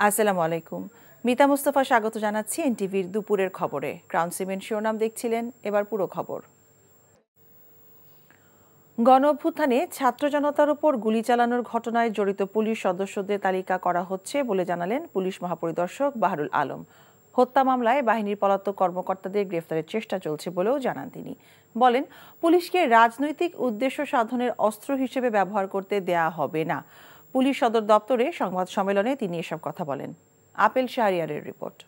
আসসালামু আলাইকুম। মিতা মুস্তাফা স্বাগত জানাচ্ছি এনটিভির দুপুরের খবরে। ক্রাউন সিমেন্ট শিরোনাম দেখছিলেন, এবার পুরো খবর। গণ অভ্যুত্থানে ছাত্র জনতার উপর গুলি চালানোর ঘটনায় জড়িত পুলিশ সদস্যদের তালিকা করা হচ্ছে বলে জানালেন পুলিশ মহাপরিদর্শক বাহারুল আলম। হত্যা মামলায় বাহিনীর পলাতক কর্মকর্তাদের গ্রেফতারের চেষ্টা চলছে বলেও জানান তিনি। বলেন, পুলিশকে রাজনৈতিক উদ্দেশ্য সাধনের অস্ত্র হিসেবে ব্যবহার করতে দেয়া হবে না। পুলিশ সদর দপ্তরে সংবাদ সম্মেলনে তিনি এসব কথা বলেন। Apple শাহরিয়ারের report.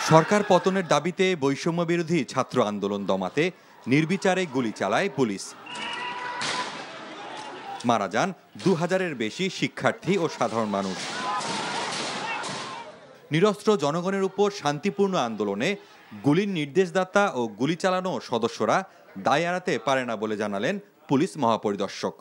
সরকার পতনের দাবিতে বৈষম্য বিরোধী ছাত্র আন্দোলন দমাতে নির্বিচারে গুলি চালায় পুলিশ। মারা যান ২০০০-এর বেশি শিক্ষার্থী ও সাধারণ মানুষ। নিরস্ত্র জনগণের উপর শান্তিপূর্ণ আন্দোলনে গুলির নির্দেশদাতা ও গুলি চালানো সদস্যরা দায় এড়াতে পারে না বলে জানালেন পুলিশ মহাপরিদর্শক।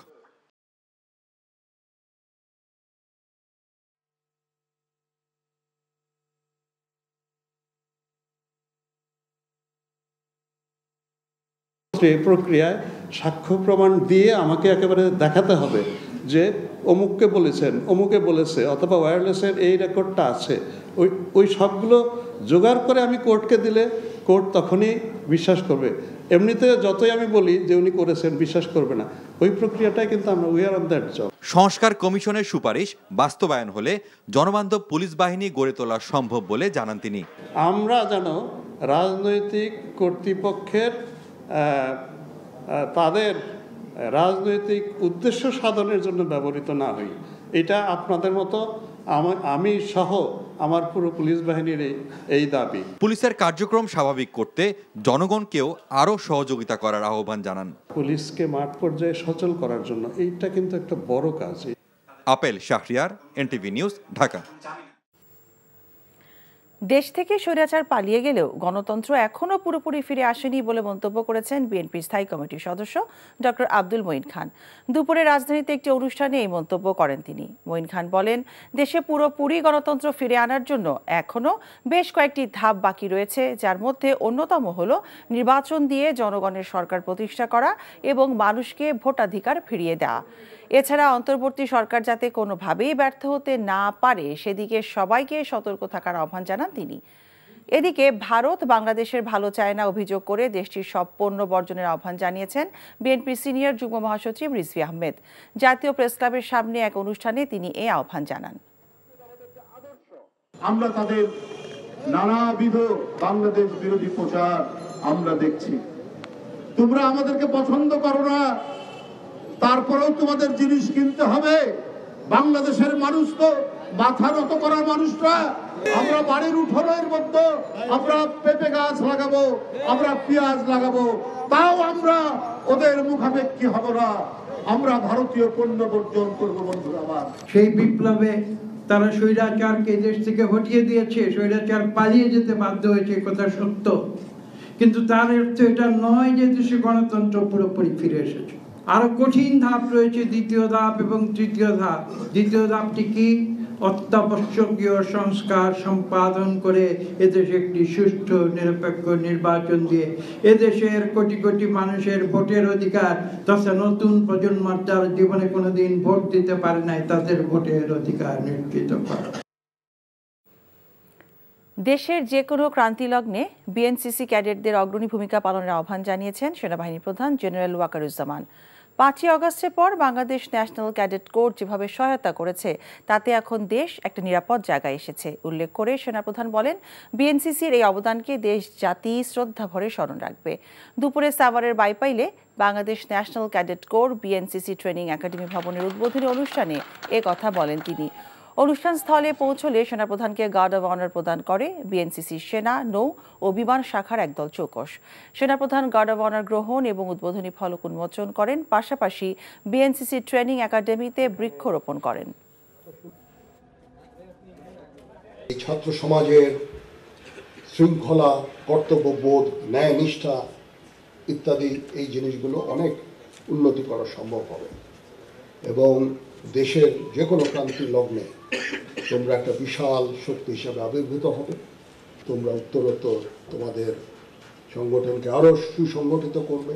প্রক্রিয়ায় সাক্ষ্য প্রমাণ দিয়ে আমাকে একেবারে দেখাতে হবে যে অমুককে বলেছেন, অমুকে বলেছে, অথবা ওয়্যারলেসের এই রেকর্ডটা আছে। ওই সবগুলো জোগাড় করে আমি কোর্টকে দিলে কোর্ট তখনই বিশ্বাস করবে। এমনিতে যতই আমি বলি যে উনি করেছেন, বিশ্বাস করবে না। ওই প্রক্রিয়াটাই কিন্তু আমরা we are on that job. সংস্কার কমিশনের সুপারিশ বাস্তবায়ন হলে জনবান্ধব পুলিশ বাহিনী গড়ে তোলা সম্ভব বলে জানান তিনি। আমরা যেন রাজনৈতিক কর্তৃপক্ষের তাদের রাজনৈতিক উদ্দেশ্য সাধনের জন্য ব্যবহৃত না হই, এটা আপনাদের মতো আমি সহ আমার পুরো পুলিশ বাহিনীর এই দাবি। পুলিশের কার্যক্রম স্বাভাবিক করতে জনগণকেও আরও সহযোগিতা করার আহ্বান জানান। পুলিশকে মাঠ পর্যায়ে সচল করার জন্য এইটা কিন্তু একটা বড় কাজ। Apple Shahriar, NTV news, Dhaka. দেশ থেকে স্বৈরাচার পালিয়ে গেলেও গণতন্ত্র এখনও পুরোপুরি ফিরে আসেনি বলে মন্তব্য করেছেন বিএনপির স্থায়ী কমিটির সদস্য ডক্টর আব্দুল মঈন খান। দুপুরে রাজধানীতে একটি অনুষ্ঠানে এই মন্তব্য করেন তিনি। মঈন খান বলেন, দেশে পুরোপুরি গণতন্ত্র ফিরে আনার জন্য এখনও বেশ কয়েকটি ধাপ বাকি রয়েছে, যার মধ্যে অন্যতম হল নির্বাচন দিয়ে জনগণের সরকার প্রতিষ্ঠা করা এবং মানুষকে ভোটাধিকার ফিরিয়ে দেওয়া। এছাড়া অন্তর্বর্তী সরকার যাতে কোনোভাবেই ব্যর্থ হতে না পারে সেদিকে সবাইকে সতর্ক থাকার আহ্বান জানান তিনি। এদিকে ভারত বাংলাদেশের ভালো চায় না অভিযোগ করে দেশটির সব পণ্য বর্জনের আহ্বান জানিয়েছেন বিএনপির সিনিয়র যুগ্ম মহাসচিব রিজভী আহমেদ। জাতীয় প্রেস ক্লাবের সামনে এক অনুষ্ঠানে তিনি এই আহ্বান জানান। আমরা তাদের নানাবিধ বাংলাদেশ বিরোধী প্রচার আমরা দেখছি। তোমরা আমাদেরকে পছন্দ করো না, তারপরেও তোমাদের জিনিস কিনতে হবে। বাংলাদেশের মানুষ তো মাথা নত করার মানুষরা। আমরা বাড়ির উঠোনের মধ্যে আমরা পেঁপে গাছ লাগাবো, আমরা পেঁয়াজ লাগাবো, তাও আমরা ওদের মুখাপেক্ষী হব না। আমরা ভারতীয় পণ্য বর্জন করবো। বন্ধুরা আমার, সেই বিপ্লবে তারা স্বৈরাচারকে দেশ থেকে হটিয়ে দিয়েছে, স্বৈরাচার পালিয়ে যেতে বাধ্য হয়েছে, কথা সত্য। কিন্তু তার অর্থ এটা নয় যে দেশে গণতন্ত্র পুরোপুরি ফিরে এসেছে। আরো কঠিন ধাপ রয়েছে, দ্বিতীয় ধাপ এবং তৃতীয় ধাপ। দ্বিতীয় ধাপটি কি? অত্যাবশ্যকীয় সংস্কার সম্পাদন করে এদেশে একটি সুষ্ঠু নিরপেক্ষ নির্বাচন দিয়ে এদেশের কোটি কোটি মানুষের ভোটের অধিকার তথা নতুন প্রজন্ম যারা জীবনে কোনোদিন ভোট দিতে পারে নাই তাদের ভোটের অধিকার নিশ্চিত করা। দেশের যে কোনো ক্রান্তি লগ্নে বিএনসিসি ক্যাডেটদের অগ্রণী ভূমিকা পালনের আহ্বান জানিয়েছেন সেনাবাহিনী প্রধান জেনারেল ওয়াকারুজ্জামান। ৫ই আগস্টের পর বাংলাদেশ ন্যাশনাল ক্যাডেট কোর যেভাবে সহায়তা করেছে তাতে এখন দেশ একটা নিরাপদ জায়গায় এসেছে উল্লেখ করে সেনাপ্রধান বলেন, বিএনসিসির এই অবদানকে দেশ জাতি শ্রদ্ধা ভরে স্মরণ রাখবে। দুপুরে সাভারের বাইপাইলে Bangladesh national cadet corps BNCC training academy ভবনের উদ্বোধনী অনুষ্ঠানে এ কথা বলেন তিনি। অনুষ্ঠান স্থলে পৌঁছলে সেনাপ্রধানকে গার্ড অব অনার প্রদান করে বিএনসিসি সেনা, নৌ ও বিমান শাখার একদল চৌকস। সেনাপ্রধান গার্ড অব অনার গ্রহণ এবং উদ্বোধনী ফলক উন্মোচন করেন, পাশাপাশি বিএনসিসি ট্রেনিং একাডেমিতে বৃক্ষরোপণ করেন। ছাত্র সমাজের শৃঙ্খলা, কর্তব্যবোধ, ন্যায় নিষ্ঠা ইত্যাদি এই জিনিসগুলো অনেক উন্নতি করা সম্ভব হবে এবং দেশের যে কোনো ক্রান্তি লগ্নে তোমরা একটা বিশাল শক্তি হিসাবে আবির্ভূত হবে। তোমরা উত্তরোত্তর তোমাদের সংগঠনকে আরও সুসংগঠিত করবে,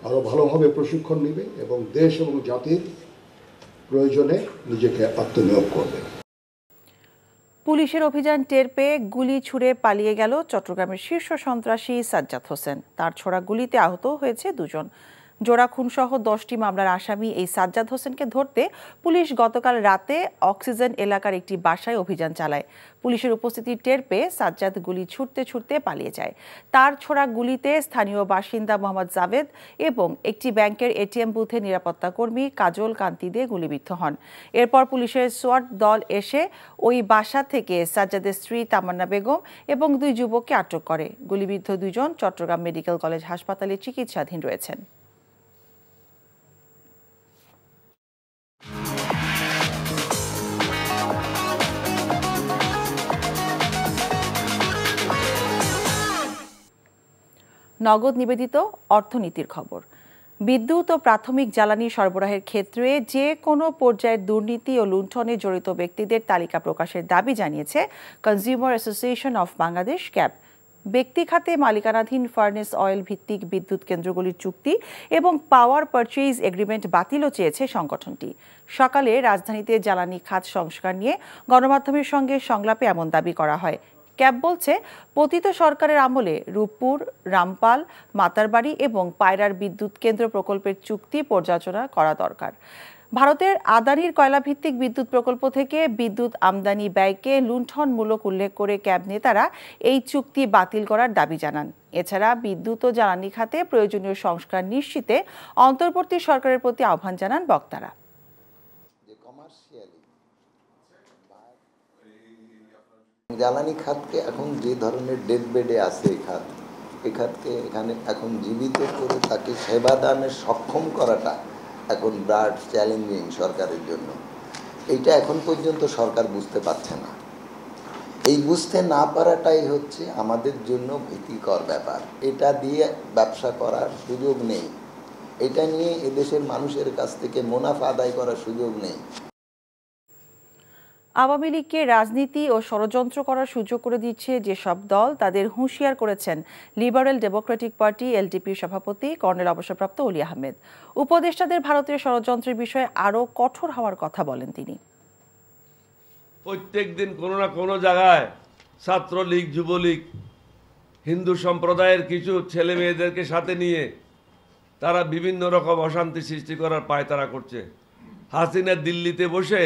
আরও ভালোভাবে প্রশিক্ষণ নেবে এবং দেশ এবং জাতির প্রয়োজনে নিজেকে আত্মনিয়োগ করবে। পুলিশের অভিযান টের পেয়ে গুলি ছুড়ে পালিয়ে গেল চট্টগ্রামের শীর্ষ সন্ত্রাসী সাজ্জাদ হোসেন। তার ছোড়া গুলিতে আহত হয়েছে 2 জন। জোড়া খুনসহ 10টি মামলার আসামি এই সাজ্জাদ হোসেনকে ধরতে পুলিশ গতকাল রাতে অক্সিজেন এলাকার একটি বাসায় অভিযান চালায়। পুলিশের উপস্থিতি টের পেয়ে সাজ্জাদ গুলি ছুটতে ছুটতে পালিয়ে যায়। তার ছোড়া গুলিতে স্থানীয় বাসিন্দা মোহাম্মদ জাভেদ এবং একটি ব্যাংকের এটিএম বুথের নিরাপত্তা কর্মী কাজল কান্তি দিয়ে গুলিবিদ্ধ হন। এরপর পুলিশের সোয়াট দল এসে ওই বাসা থেকে সাজ্জাদের স্ত্রী তামান্না বেগম এবং 2 যুবককে আটক করে। গুলিবিদ্ধ 2 জন চট্টগ্রাম মেডিকেল কলেজ হাসপাতালে চিকিৎসাধীন রয়েছেন। নগদ নিবেদিত অর্থনীতির খবর। বিদ্যুৎ ও প্রাথমিক জ্বালানি সরবরাহের ক্ষেত্রে যে কোনো পর্যায়ের দুর্নীতি ও লুণ্ঠনে জড়িত ব্যক্তিদের তালিকা প্রকাশের দাবি জানিয়েছে consumer association of Bangladesh cab. ব্যক্তি খাতে মালিকানাধীন ফার্নেস অয়েল ভিত্তিক বিদ্যুৎ কেন্দ্রগুলির চুক্তি এবং পাওয়ার পারচেজ এগ্রিমেন্ট বাতিলও চেয়েছে সংগঠনটি। সকালে রাজধানীতে জ্বালানি খাত সংস্কার নিয়ে গণমাধ্যমের সঙ্গে সংলাপে এমন দাবি করা হয়। ক্যাব বলছে, পতিত সরকারের আমলে রূপপুর, রামপাল, মাতারবাড়ি এবং পায়রার বিদ্যুৎ কেন্দ্র প্রকল্পের চুক্তি পর্যালোচনা করা দরকার। ভারতের আদানির কয়লাভিত্তিক বিদ্যুৎ প্রকল্প থেকে বিদ্যুৎ আমদানি ব্যয়কে লুণ্ঠনমূলক উল্লেখ করে ক্যাব নেতারা এই চুক্তি বাতিল করার দাবি জানান। এছাড়া বিদ্যুৎ ও জ্বালানি খাতে প্রয়োজনীয় সংস্কার নিশ্চিতে অন্তর্বর্তী সরকারের প্রতি আহ্বান জানান বক্তারা। জ্বালানি খাতকে এখন যে ধরনের ডেড বেডে আছে এই খাতকে এখানে এখন জীবিত করে তাকে সেবা দানের সক্ষম করাটা এখন বিরাট চ্যালেঞ্জিং সরকারের জন্য। এইটা এখন পর্যন্ত সরকার বুঝতে পারছে না। এই বুঝতে না পারাটাই হচ্ছে আমাদের জন্য ভীতিকর ব্যাপার। এটা দিয়ে ব্যবসা করার সুযোগ নেই, এটা নিয়ে এদেশের মানুষের কাছ থেকে মুনাফা আদায় করার সুযোগ নেই। আওয়ামী লীগকে রাজনীতি ও ষড়যন্ত্র করার সুযোগ করে দিচ্ছে যেসব দল, তাদের হুঁশিয়ার করেছেন লিবারেল ডেমোক্রেটিক পার্টি এলডিপির সভাপতি কর্নেল অবসরপ্রাপ্ত অলি আহমেদ। উপদেষ্টাদের ভারতের ষড়যন্ত্রের বিষয়ে আরও কঠোর হওয়ার কথা বলেন তিনি। প্রত্যেক দিন কোনো না কোনো জায়গায় ছাত্রলীগ, যুবলীগ, হিন্দু সম্প্রদায়ের কিছু ছেলে মেয়েদেরকে সাথে নিয়ে তারা বিভিন্ন রকম অশান্তি সৃষ্টি করার পায়তারা করছে। হাসিনা দিল্লিতে বসে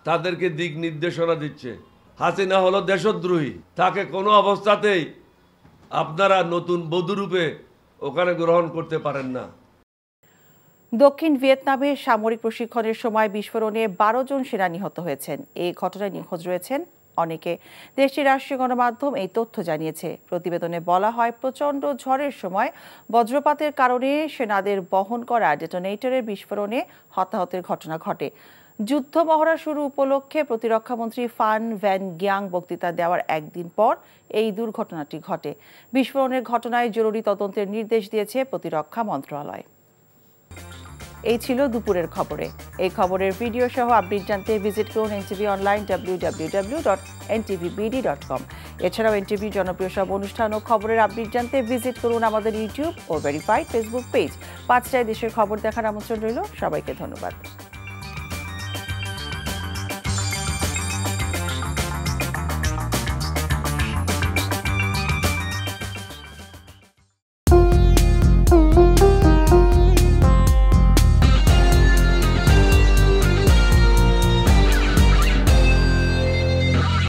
তাদেরকে দিক নির্দেশনা দিচ্ছে। হাসিনা হলো দেশদ্রোহী, তাকে কোনো অবস্থাতেই আপনারা নতুন বধূরূপে ওখানে গ্রহণ করতে পারেন না। দক্ষিণ ভিয়েতনামে সামরিক প্রশিক্ষণের সময় বিস্ফোরণে 12 জন সেনা নিহত হয়েছেন। এই ঘটনায় নিখোঁজ রয়েছেন অনেকে। দেশটির রাষ্ট্রীয় গণমাধ্যম এই তথ্য জানিয়েছে। প্রতিবেদনে বলা হয়, প্রচণ্ড ঝড়ের সময় বজ্রপাতের কারণে সেনাদের বহন করা ডেটোনেটরের বিস্ফোরণে হতাহতের ঘটনা ঘটে। যুদ্ধ মহড়া শুরু উপলক্ষে প্রতিরক্ষামন্ত্রী ফান ভ্যান গিয়াং বক্তৃতা দেওয়ার একদিন পর এই দুর্ঘটনাটি ঘটে। বিস্ফোরণের ঘটনায় জরুরি তদন্তের নির্দেশ দিয়েছে প্রতিরক্ষা মন্ত্রণালয়। এই ছিল দুপুরের খবরে। এই খবরের ভিডিও সহ আপডেট জানতে ভিজিট করুন এনটিভি অনলাইন www.ntvbd.com। এছাড়াও এনটিভি জনপ্রিয় সব অনুষ্ঠান ও খবরের আপডেট জানতে ভিজিট করুন আমাদের ইউটিউব ও ভেরিফাইড ফেসবুক পেজ। 5টায় দেশের খবর দেখার আমন্ত্রণ রইল। সবাইকে ধন্যবাদ।